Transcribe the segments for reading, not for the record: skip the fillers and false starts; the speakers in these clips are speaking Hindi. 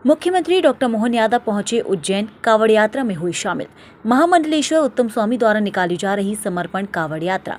मुख्यमंत्री डॉक्टर मोहन यादव पहुंचे उज्जैन, कांवड़ यात्रा में हुई शामिल। महामंडलेश्वर उत्तम स्वामी द्वारा निकाली जा रही समर्पण कांवड़ यात्रा।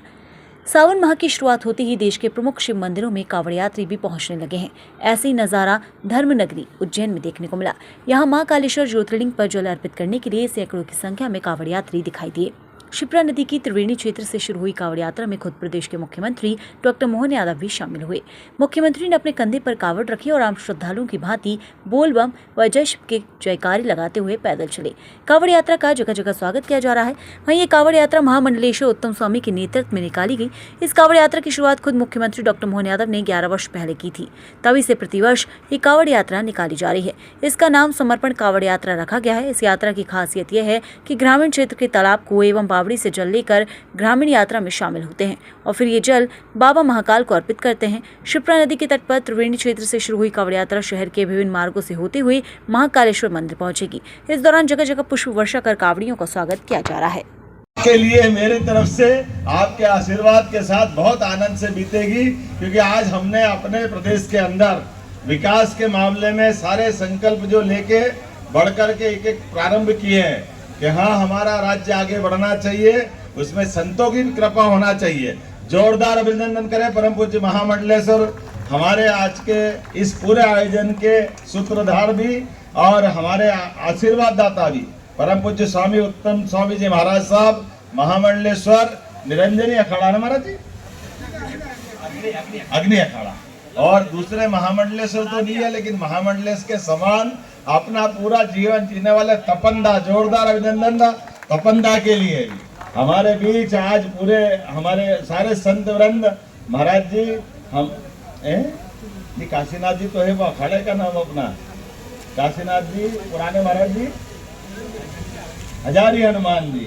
सावन माह की शुरुआत होते ही देश के प्रमुख शिव मंदिरों में कांवड़ यात्री भी पहुंचने लगे हैं। ऐसे ही नजारा धर्मनगरी उज्जैन में देखने को मिला। यहां मां कालेश्वर ज्योतिर्लिंग पर जल अर्पित करने के लिए सैकड़ों की संख्या में कांवड़ यात्री दिखाई दिए। शिप्रा नदी की त्रिवेणी क्षेत्र से शुरू हुई कांवड़ यात्रा में खुद प्रदेश के मुख्यमंत्री डॉक्टर मोहन यादव भी शामिल हुए। मुख्यमंत्री ने अपने कंधे पर कांवड़ रखी और आम श्रद्धालुओं की भांति बोल बम व जय शिव के जयकारे लगाते हुए पैदल चले। कांवड़ यात्रा का जगह जगह स्वागत किया जा रहा है। वहीं ये कांवड़ यात्रा महामंडलेश्वर उत्तम स्वामी के नेतृत्व में निकाली गई। इस कांवड़ यात्रा की शुरुआत खुद मुख्यमंत्री डॉक्टर मोहन यादव ने 11 वर्ष पहले की थी। तभी से प्रतिवर्ष ये कांवड़ यात्रा निकाली जा रही है। इसका नाम समर्पण कांवड़ यात्रा रखा गया है। इस यात्रा की खासियत यह है कि ग्रामीण क्षेत्र के तालाब, कुएं एवं बावड़ी से जल लेकर ग्रामीण यात्रा में शामिल होते हैं और फिर ये जल बाबा महाकाल को अर्पित करते हैं। शिप्रा नदी के तट पर त्रिवेणी क्षेत्र से शुरू हुई कांवड़ यात्रा शहर के विभिन्न मार्गों से होते हुए महाकालेश्वर मंदिर पहुंचेगी। इस दौरान जगह जगह पुष्प वर्षा कर कांवड़ियों का स्वागत किया जा रहा है। के लिए मेरी तरफ से आपके आशीर्वाद के साथ बहुत आनंद से बीतेगी, क्योंकि आज हमने अपने प्रदेश के अंदर विकास के मामले में सारे संकल्प जो लेके बढ़कर के एक एक प्रारंभ किए हैं कि हाँ, हमारा राज्य आगे बढ़ना चाहिए, उसमें संतों की कृपा होना चाहिए। जोरदार अभिनंदन करें परम पूज्य महामंडलेश्वर, हमारे आज के इस पूरे आयोजन के सूत्रधार भी और हमारे आशीर्वाद दाता भी परम पूज्य स्वामी उत्तम स्वामी जी महाराज साहब, महामंडलेश्वर निरंजनी अखाड़ा ना महाराज जी, अग्नि अखाड़ा, और दूसरे महामंडलेश्वर तो नहीं है, लेकिन महामंडलेश्वर के समान अपना पूरा जीवन जीने वाले तपंदा, जोरदार अभिनंदन तपंदा के लिए भी हमारे बीच आज पूरे हमारे सारे संत वृंद महाराज जी, हम जी काशीनाथ जी तो है, वो अखाड़े का नाम अपना काशीनाथ जी, पुराने महाराज जी हजारी हनुमान जी,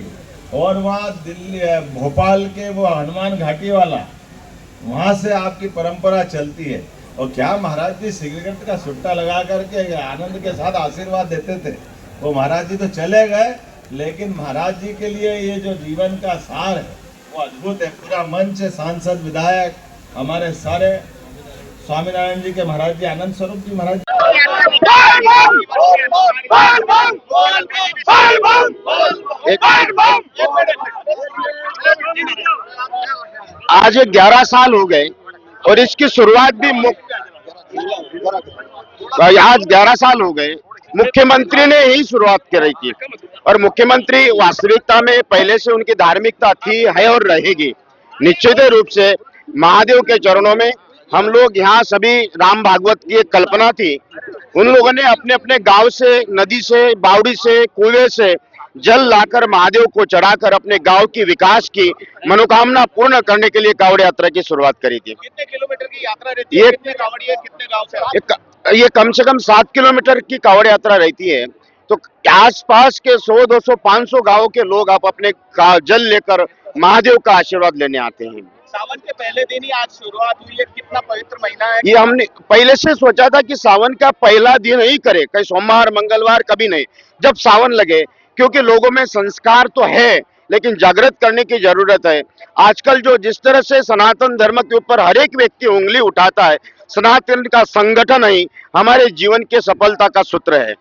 और वहाँ दिल्ली भोपाल के वो हनुमान घाटी वाला, वहां से आपकी परंपरा चलती है। और क्या महाराज जी सिगरेट का सुट्टा लगा करके आनंद के साथ आशीर्वाद देते थे। वो महाराज जी तो चले गए, लेकिन महाराज जी के लिए ये जो जीवन का सार है वो अद्भुत है। पूरा मंच, सांसद, विधायक, हमारे सारे स्वामीनारायण जी के महाराज जी, आनंद स्वरूप जी महाराज आज 11 साल हो गए और इसकी शुरुआत भी आज 11 साल हो गए मुख्यमंत्री ने ही शुरुआत करी थी। और मुख्यमंत्री वास्तविकता में पहले से उनकी धार्मिकता थी, है और रहेगी। निश्चित रूप से महादेव के चरणों में हम लोग यहाँ सभी राम भागवत की एक कल्पना थी। उन लोगों ने अपने अपने गांव से, नदी से, बावड़ी से, कुएं से जल लाकर महादेव को चढ़ाकर अपने गांव की विकास की मनोकामना पूर्ण करने के लिए कांवड़ यात्रा की शुरुआत करी थी। कितने किलोमीटर की यात्रा रहती है? कितने कांवड़िए कितने गांव से? ये कम से कम 7 किलोमीटर की कांवड़ यात्रा रहती है। तो आसपास के 100, 200, 500 गांवों के लोग आप अपने जल लेकर महादेव का आशीर्वाद लेने आते हैं। सावन के पहले दिन ही आज शुरुआत हुई है। कितना पवित्र महीना है। ये हमने पहले से सोचा था कि सावन का पहला दिन ही करे, कहीं सोमवार, मंगलवार कभी नहीं, जब सावन लगे, क्योंकि लोगों में संस्कार तो है लेकिन जागृत करने की जरूरत है। आजकल जो जिस तरह से सनातन धर्म के ऊपर हर एक व्यक्ति उंगली उठाता है, सनातन का संगठन ही हमारे जीवन के सफलता का सूत्र है।